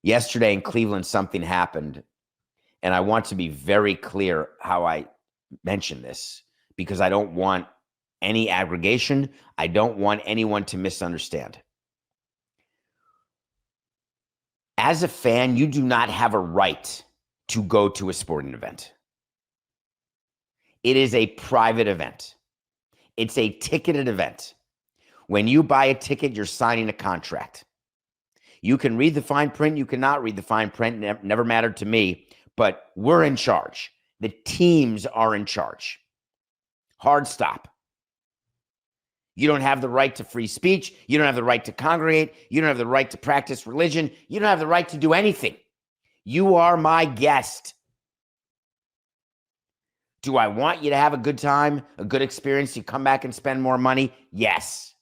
Yesterday in Cleveland, something happened, and I want to be very clear how I mention this because I don't want any aggregation. I don't want anyone to misunderstand. As a fan, you do not have a right to go to a sporting event. It is a private event. It's a ticketed event. When you buy a ticket, you're signing a contract. You can read the fine print. You cannot read the fine print. Never mattered to me, but we're in charge. The teams are in charge. Hard stop. You don't have the right to free speech. You don't have the right to congregate. You don't have the right to practice religion. You don't have the right to do anything. You are my guest. Do I want you to have a good time, a good experience? You come back and spend more money? Yes.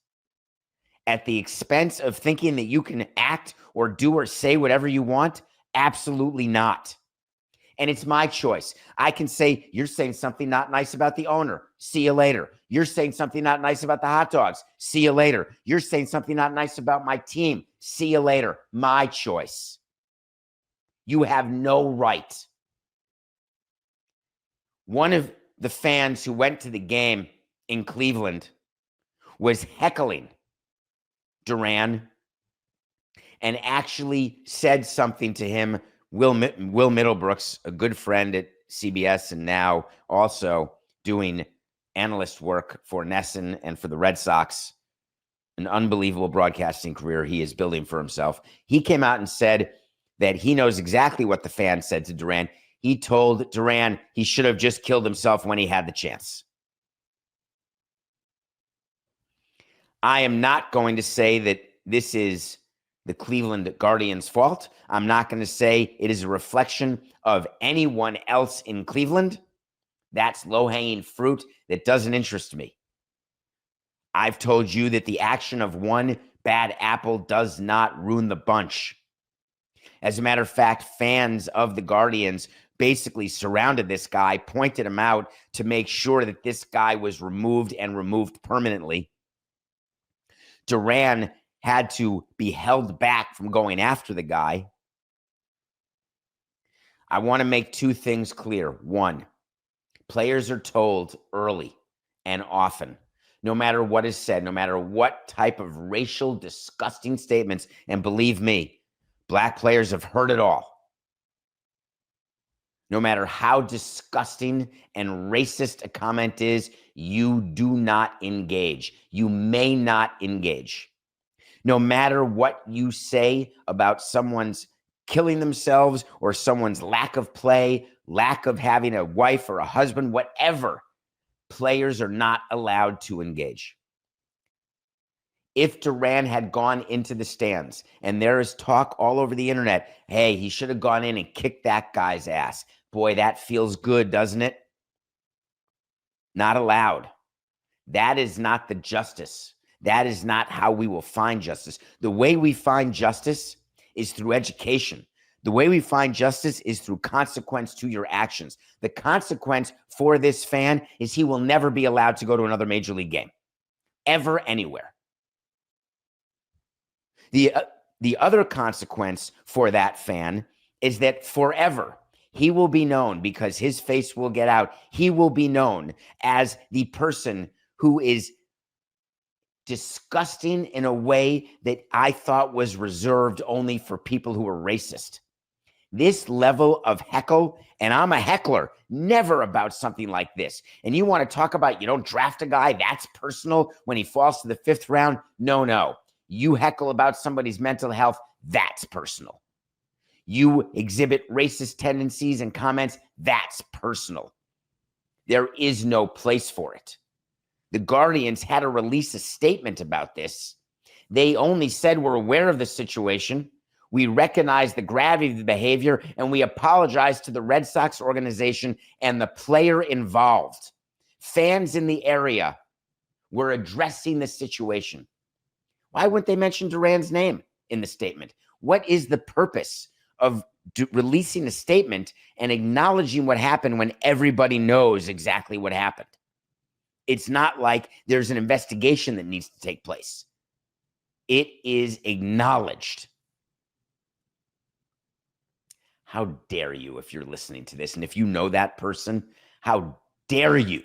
At the expense of thinking that you can act or do or say whatever you want? Absolutely not. And it's my choice. I can say, you're saying something not nice about the owner. See you later. You're saying something not nice about the hot dogs. See you later. You're saying something not nice about my team. See you later. My choice. You have no right. One of the fans who went to the game in Cleveland was heckling Duran and actually said something to him. Will Middlebrooks, a good friend at CBS and now also doing analyst work for Nesson and for the Red Sox, an unbelievable broadcasting career he is building for himself. He came out and said that he knows exactly what the fan said to Duran. He told Duran he should have just killed himself when he had the chance. I am not going to say that this is the Cleveland Guardians' fault. I'm not going to say it is a reflection of anyone else in Cleveland. That's low-hanging fruit that doesn't interest me. I've told you that the action of one bad apple does not ruin the bunch. As a matter of fact, fans of the Guardians basically surrounded this guy, pointed him out to make sure that this guy was removed and removed permanently. Duran had to be held back from going after the guy. I want to make two things clear. One, players are told early and often, no matter what is said, no matter what type of racial, disgusting statements, and believe me, black players have heard it all. No matter how disgusting and racist a comment is, you do not engage. You may not engage. No matter what you say about someone's killing themselves or someone's lack of play, lack of having a wife or a husband, whatever, players are not allowed to engage. If Duran had gone into the stands, and there is talk all over the internet, hey, he should have gone in and kicked that guy's ass. Boy, that feels good, doesn't it? Not allowed. That is not the justice. That is not how we will find justice. The way we find justice is through education. The way we find justice is through consequence to your actions. The consequence for this fan is he will never be allowed to go to another major league game, ever, anywhere. The other consequence for that fan is that forever he will be known, because his face will get out, he will be known as the person who is disgusting in a way that I thought was reserved only for people who were racist. This level of heckle, and I'm a heckler, never about something like this. And you want to talk about you don't draft a guy, that's personal when he falls to the fifth round? No. You heckle about somebody's mental health, that's personal. You exhibit racist tendencies and comments, that's personal. There is no place for it. The Guardians had to release a statement about this. They only said we're aware of the situation. We recognize the gravity of the behavior, and we apologize to the Red Sox organization and the player involved. Fans in the area were addressing the situation. Why wouldn't they mention Duran's name in the statement? What is the purpose of releasing a statement and acknowledging what happened when everybody knows exactly what happened? It's not like there's an investigation that needs to take place. It is acknowledged. How dare you if you're listening to this? And if you know that person, how dare you